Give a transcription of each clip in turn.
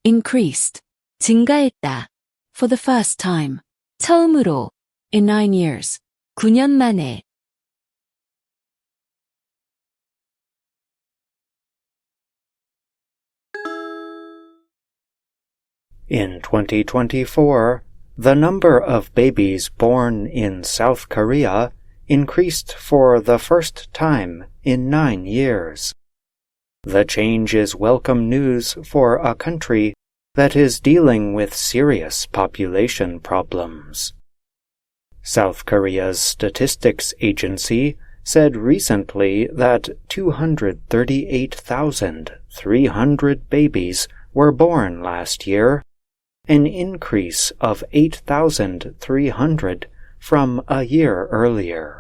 increased, 증가했다. For the first time, 처음으로, in 9 years, 9년 만에. In 2024, the number of babies born in South Korea increased for the first time in 9 years. The change is welcome news for a country that is dealing with serious population problems. South Korea's statistics agency said recently that 238,300 babies were born last year, an increase of 8,300 from a year earlier.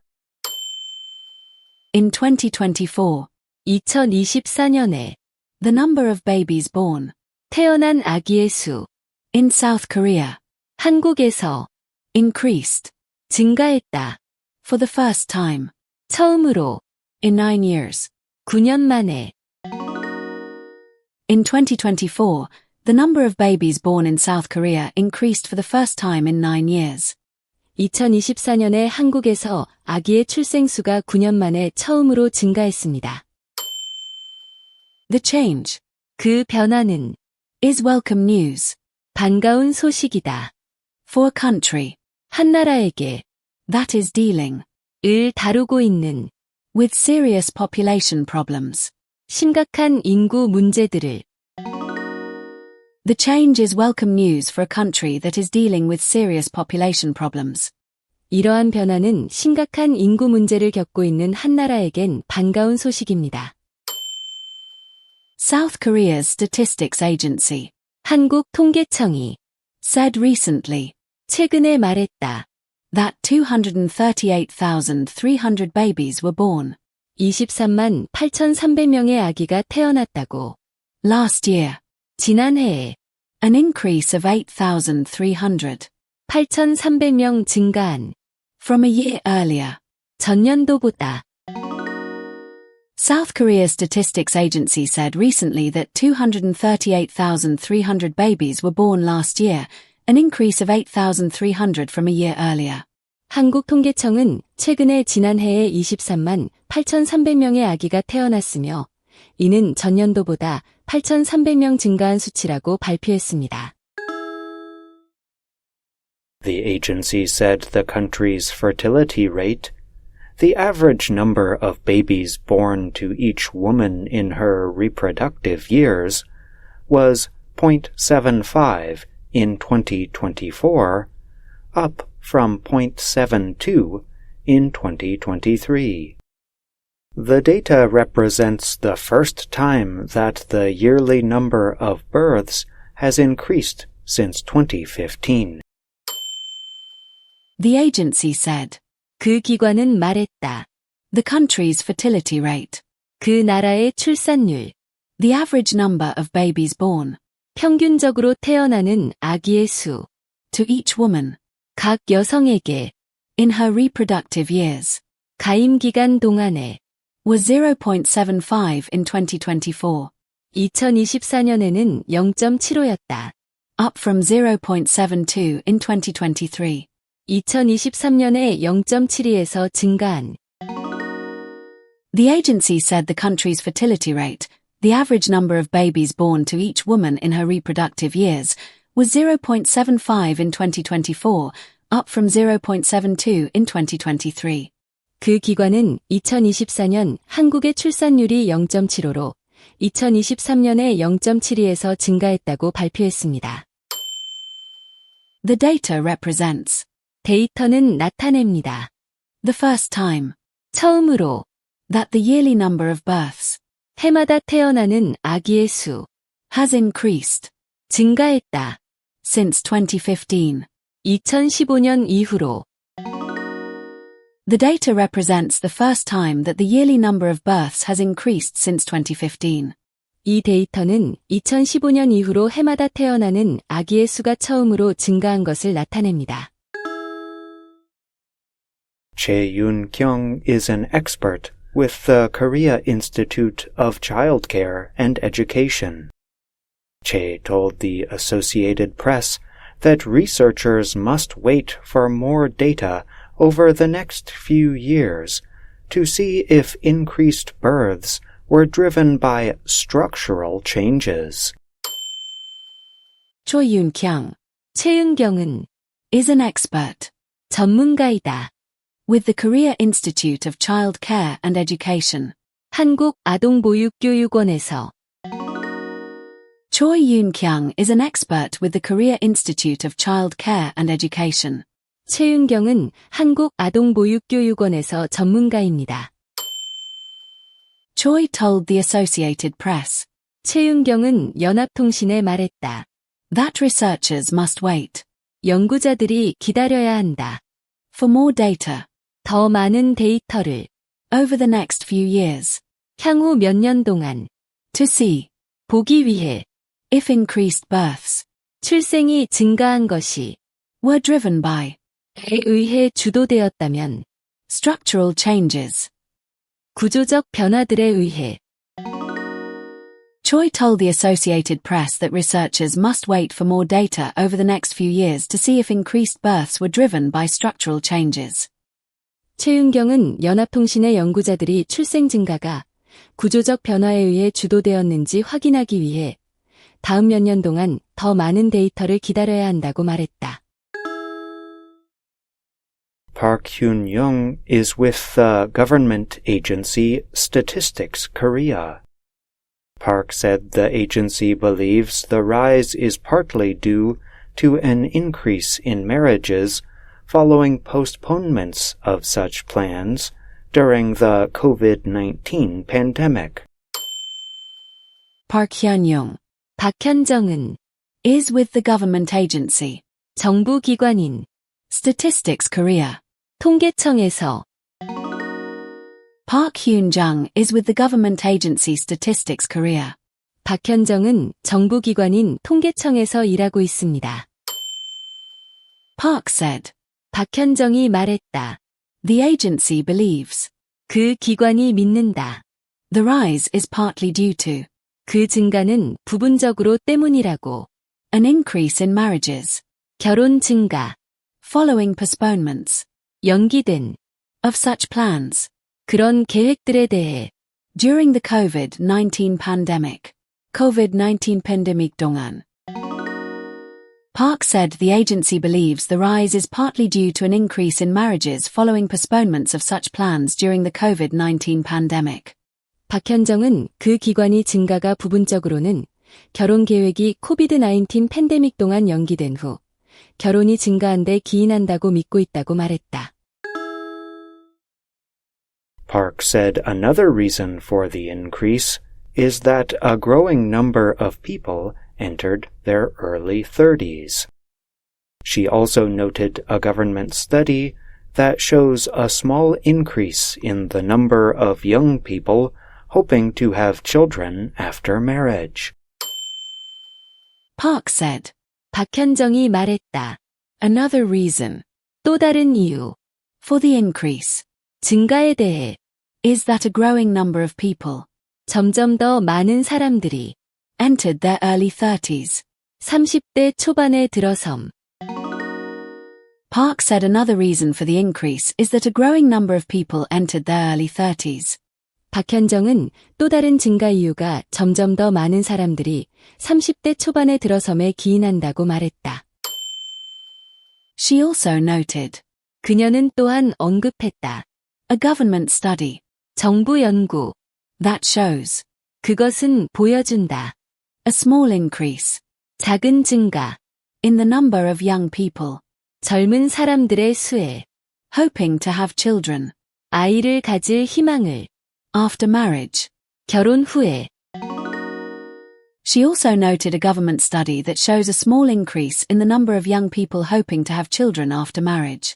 In 2024, 2024년에, the number of babies born, 태어난 아기의 수, in South Korea, 한국에서, increased, 증가했다. For the first time, 처음으로, in 9 years, 9년 만에. In 2024, the number of babies born in South Korea increased for the first time in 9 years. 2024년에 한국에서 아기의 출생수가 9년 만에 처음으로 증가했습니다. The change, 그 변화는, is welcome news, 반가운 소식이다. For a country, 한 나라에게, that is dealing, 을 다루고 있는, with serious population problems, 심각한 인구 문제들을. The change is welcome news for a country that is dealing with serious population problems. 이러한 변화는 심각한 인구 문제를 겪고 있는 한 나라에겐 반가운 소식입니다. South Korea's Statistics Agency, 한국 통계청이 said recently, 최근에 말했다. That 238,300 babies were born. 23만 8,300명의 아기가 태어났다고. Last year, 지난해에 an increase of 8,300, 8,300명 증가한 from a year earlier, 전년도보다. South Korea Statistics Agency said recently that 238,300 babies were born last year, an increase of 8,300 from a year earlier. 한국 통계청은 최근에 지난해에 23만 8,300명의 아기가 태어났으며 이는 전년도보다 8,300명 증가한 수치라고 발표했습니다. The agency said the country's fertility rate, the average number of babies born to each woman in her reproductive years, was 0.75 in 2024, up from 0.72 in 2023. The data represents the first time that the yearly number of births has increased since 2015. The agency said, 그 기관은 말했다. The country's fertility rate, 그 나라의 출산율, the average number of babies born, 평균적으로 태어나는 아기의 수, to each woman, 각 여성에게, in her reproductive years, 가임 기간 동안에, was 0.75 in 2024. 2024년에는 0.75였다. Up from 0.72 in 2023. 2023년에 0.72에서 증가한. The agency said the country's fertility rate, the average number of babies born to each woman in her reproductive years, was 0.75 in 2024, up from 0.72 in 2023. 그 기관은 2024년 한국의 출산율이 0.75로 2023년에 0.72에서 증가했다고 발표했습니다. The data represents. 데이터는 나타냅니다. The first time. 처음으로. That the yearly number of births. 해마다 태어나는 아기의 수. has increased. 증가했다. Since 2015. 2015년 이후로. The data represents the first time that the yearly number of births has increased since 2015. 이 데이터는 2015년 이후로 해마다 태어나는 아기의 수가 처음으로 증가한 것을 나타냅니다. Chae Yoon-kyung is an expert with the Korea Institute of Childcare and Education. Che told the Associated Press that researchers must wait for more data over the next few years to see if increased births were driven by structural changes. 조윤경, 최은경은 is an expert, 전문가이다. With the Korea Institute of Child Care and Education, 한국아동보육교육원에서. Choi Yoon-kyung is an expert with the Korea Institute of Child Care and Education. 최은경은 한국아동보육교육원에서 전문가입니다. Choi told the Associated Press. 최은경은 연합통신에 말했다. That researchers must wait. 연구자들이 기다려야 한다. For more data. 더 많은 데이터를. Over the next few years. 향후 몇 년 동안. To see. 보기 위해. If increased births. 출생이 증가한 것이. Were driven by. 에 의해 주도되었다면. Structural changes. 구조적 변화들에 의해. Choi told the Associated Press that researchers must wait for more data over the next few years to see if increased births were driven by structural changes. 최은경은 연합통신의 연구자들이 출생 증가가 구조적 변화에 의해 주도되었는지 확인하기 위해 다음 몇 년 동안 더 많은 데이터를 기다려야 한다고 말했다. Park Hyun-young is with the government agency Statistics Korea. Park said the agency believes the rise is partly due to an increase in marriages following postponements of such plans during the COVID-19 pandemic. Park Hyun-young, 박현정은 is with the government agency, 정부 기관인 Statistics Korea, 통계청에서. Park Hyun-jung is with the government agency Statistics Korea. 박현정은 정부 기관인 통계청에서 일하고 있습니다. Park said. 박현정이 말했다. The agency believes. 그 기관이 믿는다. The rise is partly due to. 그 증가는 부분적으로 때문이라고. An increase in marriages. 결혼 증가. Following postponements. 연기된. Of such plans. 그런 계획들에 대해. During the COVID-19 pandemic. COVID-19 pandemic 동안. Park said the agency believes the rise is partly due to an increase in marriages following postponements of such plans during the COVID-19 pandemic. 박현정은 그 기관이 증가가 부분적으로는 결혼 계획이 코비드-19 팬데믹 동안 연기된 후 결혼이 증가한 데 기인한다고 믿고 있다고 말했다. Park said another reason for the increase is that a growing number of people entered their early 30s. She also noted a government study that shows a small increase in the number of young people hoping to have children after marriage. Park said. 박현정이 말했다. Another reason. 또 다른 이유. For the increase. 증가에 대해. Is that a growing number of people. 점점 더 많은 사람들이 entered their early 30s. 30대 초반에 들어섬. Park said another reason for the increase is that a growing number of people entered their early 30s. 박현정은 또 다른 증가 이유가 점점 더 많은 사람들이 30대 초반에 들어섬에 기인한다고 말했다. She also noted. 그녀는 또한 언급했다. A government study. 정부 연구. That shows. 그것은 보여준다. A small increase. 작은 증가. In the number of young people. 젊은 사람들의 수에. Hoping to have children. 아이를 가질 희망을. After marriage. 결혼 후에. She also noted a government study that shows a small increase in the number of young people hoping to have children after marriage.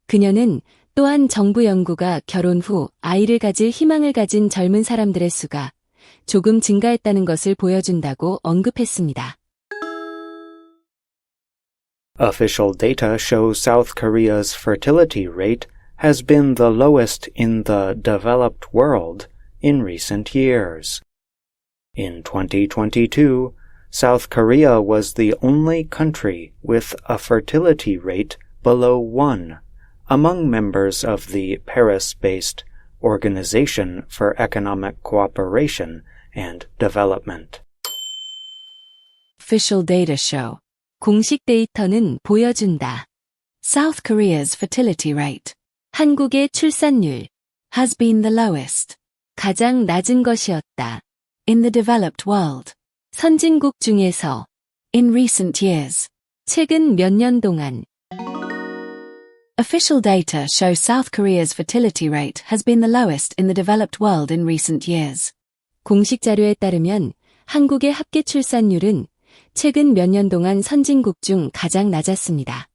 그녀는 또한 정부 연구가 결혼 후 아이를 가질 희망을 가진 젊은 사람들의 수가 조금 증가했다는 것을 보여준다고 언급했습니다. Official data show South Korea's fertility rate has been the lowest in the developed world in recent years. In 2022, South Korea was the only country with a fertility rate below 1 among members of the Paris-based Organization for Economic Cooperation and Development. Official data show. 공식 데이터는 보여준다. South Korea's fertility rate. 한국의 출산율. Has been the lowest. 가장 낮은 것이었다. In the developed world. 선진국 중에서. In recent years. 최근 몇 년 동안. Official data show South Korea's fertility rate has been the lowest in the developed world in recent years. 공식 자료에 따르면 한국의 합계 출산율은 최근 몇 년 동안 선진국 중 가장 낮았습니다.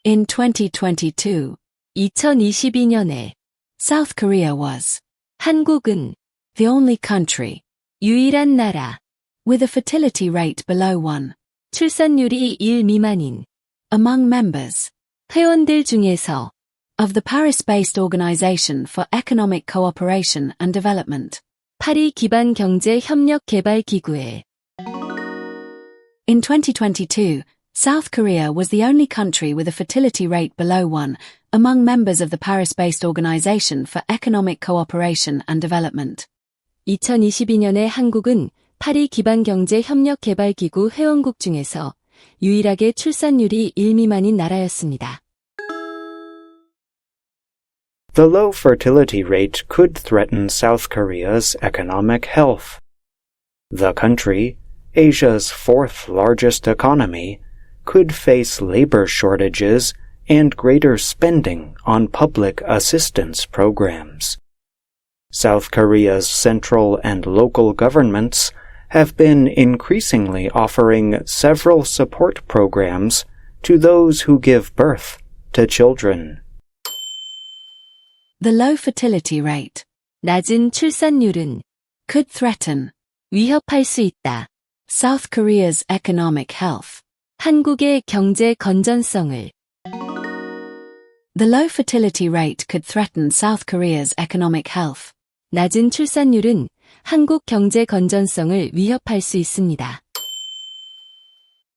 In 2022, 2022년에 South Korea was, 한국은 the only country, 유일한 나라, with a fertility rate below 1, 출산율이 1 미만인, among members, 회원들 중에서, of the Paris-based Organization for Economic Cooperation and Development, 파리 기반 경제 협력 개발 기구에. In 2022, South Korea was the only country with a fertility rate below 1 among members of the Paris-based Organization for Economic Cooperation and Development. 2022년에 한국은 파리 기반 경제 협력 개발 기구 회원국 중에서 유일하게 출산율이 1 미만인 나라였습니다. The low fertility rate could threaten South Korea's economic health. The country, Asia's fourth largest economy, could face labor shortages and greater spending on public assistance programs. South Korea's central and local governments have been increasingly offering several support programs to those who give birth to children. The low fertility rate, 낮은 출산율은 could threaten, 위협할 수 있다. South Korea's economic health, 한국의 경제 건전성을. The low fertility rate could threaten South Korea's economic health. 낮은 출산율은 한국 경제 건전성을 위협할 수 있습니다.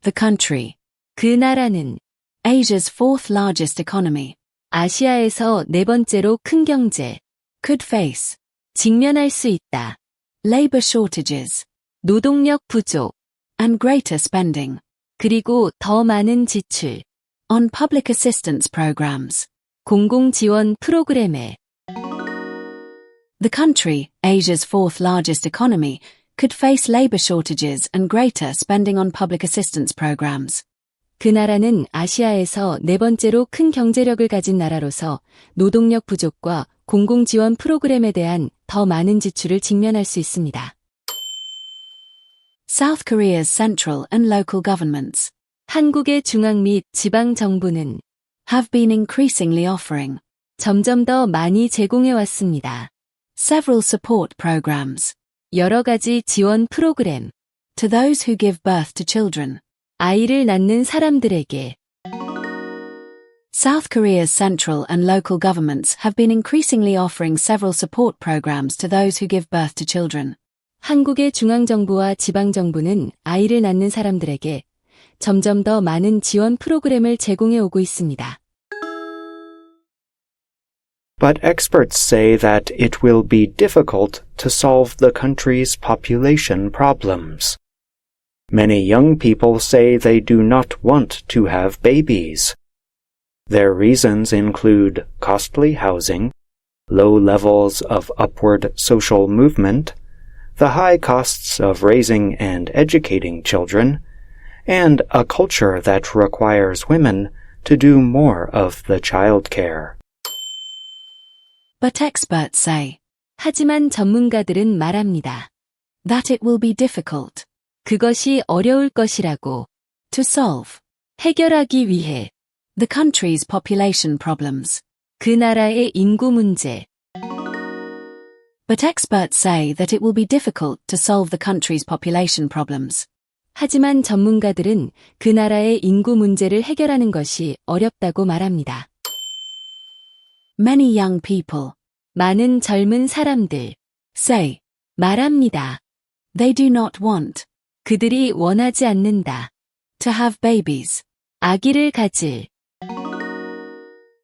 The country, 그 나라는 Asia's fourth largest economy, 아시아에서 네 번째로 큰 경제, could face, 직면할 수 있다. Labor shortages, 노동력 부족, and greater spending, 그리고 더 많은 지출, on public assistance programs, 공공 지원 프로그램에. The country, Asia's fourth largest economy, could face labor shortages and greater spending on public assistance programs. 그 나라는 아시아에서 네 번째로 큰 경제력을 가진 나라로서 노동력 부족과 공공 지원 프로그램에 대한 더 많은 지출을 직면할 수 있습니다. South Korea's central and local governments, 한국의 중앙 및 지방 정부는 have been increasingly offering, 점점 더 많이 제공해 왔습니다. Several support programs, 여러 가지 지원 프로그램, to those who give birth to children, 아이를 낳는 사람들에게. South Korea's central and local governments have been increasingly offering several support programs to those who give birth to children. 한국의 중앙정부와 지방정부는 아이를 낳는 사람들에게 점점 더 많은 지원 프로그램을 제공해 오고 있습니다. But experts say that it will be difficult to solve the country's population problems. Many young people say they do not want to have babies. Their reasons include costly housing, low levels of upward social movement, the high costs of raising and educating children, and a culture that requires women to do more of the child care. But experts say, 하지만 전문가들은 말합니다. That it will be difficult. 그것이 어려울 것이라고. To solve. 해결하기 위해. The country's population problems. 그 나라의 인구 문제. But experts say that it will be difficult to solve the country's population problems. 하지만 전문가들은 그 나라의 인구 문제를 해결하는 것이 어렵다고 말합니다. Many young people, 많은 젊은 사람들, say, 말합니다. They do not want, 그들이 원하지 않는다. To have babies. 아기를 가질.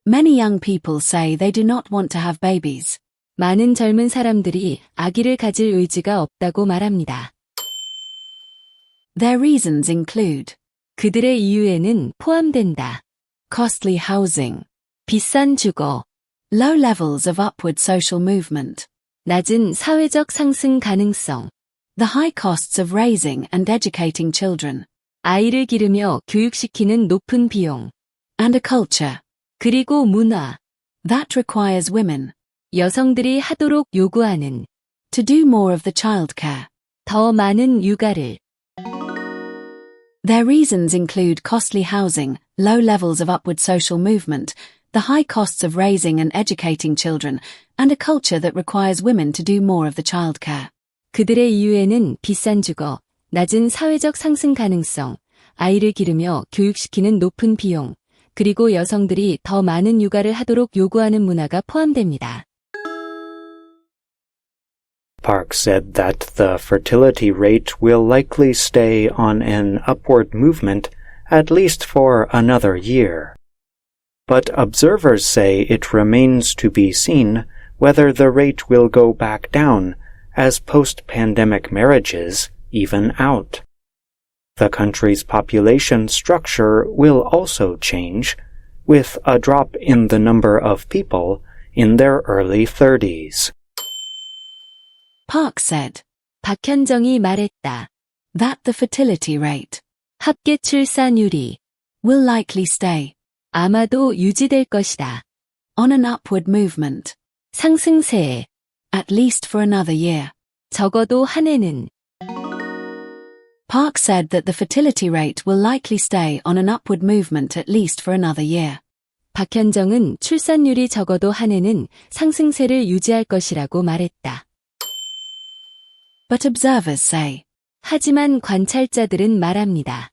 Many young people say they do not want to have babies. 많은 젊은 사람들이 아기를 가질 의지가 없다고 말합니다. Their reasons include. 그들의 이유에는 포함된다. Costly housing. 비싼 주거. Low levels of upward social movement. 낮은 사회적 상승 가능성. The high costs of raising and educating children. 아이를 기르며 교육시키는 높은 비용. And a culture. 그리고 문화. That requires women. 여성들이 하도록 요구하는. To do more of the childcare. 더 많은 육아를. Their reasons include costly housing, low levels of upward social movement, the high costs of raising and educating children, and a culture that requires women to do more of the childcare. 그들의 이유에는 비싼 주거, 낮은 사회적 상승 가능성, 아이를 기르며 교육시키는 높은 비용, 그리고 여성들이 더 많은 육아를 하도록 요구하는 문화가 포함됩니다. Park said that the fertility rate will likely stay on an upward movement at least for another year. But observers say it remains to be seen whether the rate will go back down as post-pandemic marriages even out. The country's population structure will also change, with a drop in the number of people in their early 30s. Park said. 박현정이 말했다. That the fertility rate. 합계 출산율이. Will likely stay. 아마도 유지될 것이다. On an upward movement. 상승세에. At least for another year. 적어도 한 해는. Park said that the fertility rate will likely stay on an upward movement at least for another year. 박현정은 출산율이 적어도 한 해는 상승세를 유지할 것이라고 말했다. But observers say. 하지만 관찰자들은 말합니다.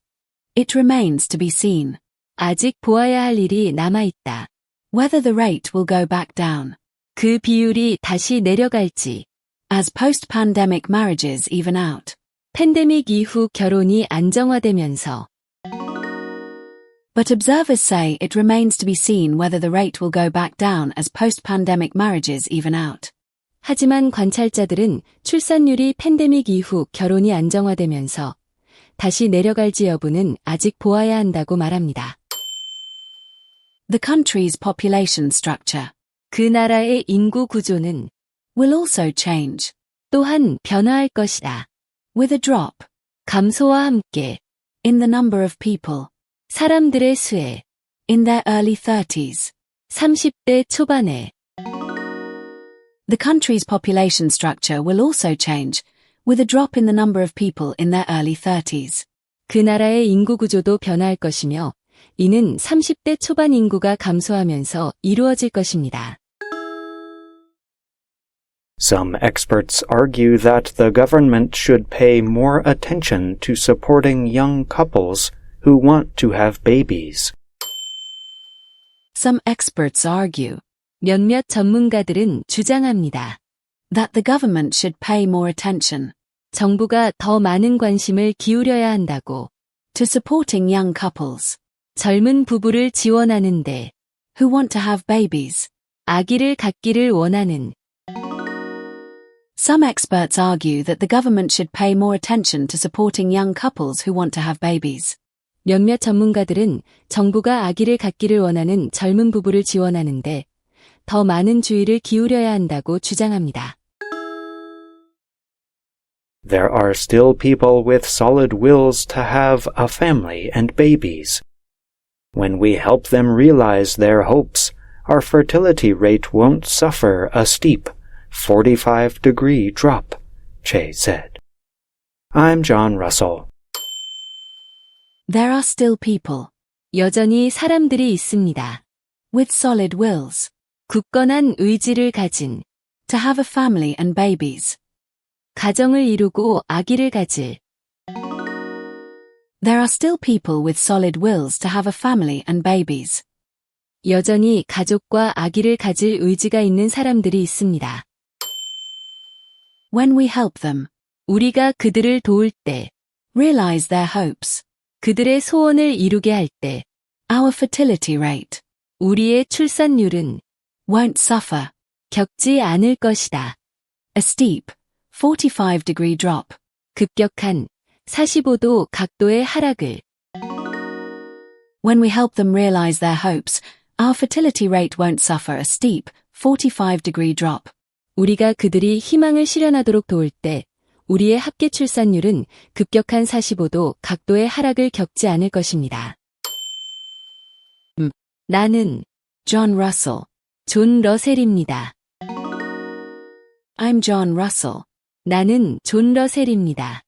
It remains to be seen. 아직 보아야 할 일이 남아있다. Whether the rate will go back down. 그 비율이 다시 내려갈지. As post-pandemic marriages even out. 팬데믹 이후 결혼이 안정화되면서. But observers say it remains to be seen whether the rate will go back down as post-pandemic marriages even out. 하지만 관찰자들은 출산율이 팬데믹 이후 결혼이 안정화되면서 다시 내려갈지 여부는 아직 보아야 한다고 말합니다. The country's population structure. 그 나라의 인구 구조는 will also change. 또한 변화할 것이다. With a drop. 감소와 함께. In the number of people. 사람들의 수에. In their early 30s. 30대 초반에. The country's population structure will also change, with a drop in the number of people in their early 30s. 그 나라의 인구 구조도 변화할 것이며, 이는 30대 초반 인구가 감소하면서 이루어질 것입니다. Some experts argue that the government should pay more attention to supporting young couples who want to have babies. Some experts argue. 몇몇 전문가들은 주장합니다. That the government should pay more attention. 정부가 더 많은 관심을 기울여야 한다고. To supporting young couples. 젊은 부부를 지원하는데. Who want to have babies. 아기를 갖기를 원하는. Some experts argue that the government should pay more attention to supporting young couples who want to have babies. 몇몇 전문가들은 정부가 아기를 갖기를 원하는 젊은 부부를 지원하는데 더 많은 주의를 기울여야 한다고 주장합니다. There are still people with solid wills to have a family and babies. When we help them realize their hopes, our fertility rate won't suffer a steep 45-degree drop, Che said. I'm John Russell. There are still people. 여전히 사람들이 있습니다. With solid wills. 굳건한 의지를 가진. To have a family and babies. 가정을 이루고 아기를 가질. There are still people with solid wills to have a family and babies. 여전히 가족과 아기를 가질 의지가 있는 사람들이 있습니다. When we help them. 우리가 그들을 도울 때. realize their hopes. 그들의 소원을 이루게 할 때, our fertility rate. 우리의 출산율은 won't suffer. 겪지 않을 것이다. A steep, 45-degree drop. 급격한 45도 각도의 하락을. When we help them realize their hopes, our fertility rate won't suffer a steep, 45-degree drop. 우리가 그들이 희망을 실현하도록 도울 때, 우리의 합계 출산율은 급격한 45도 각도의 하락을 겪지 않을 것입니다. 나는 John Russell, 존 러셀입니다. I'm John Russell. 나는 존 러셀입니다.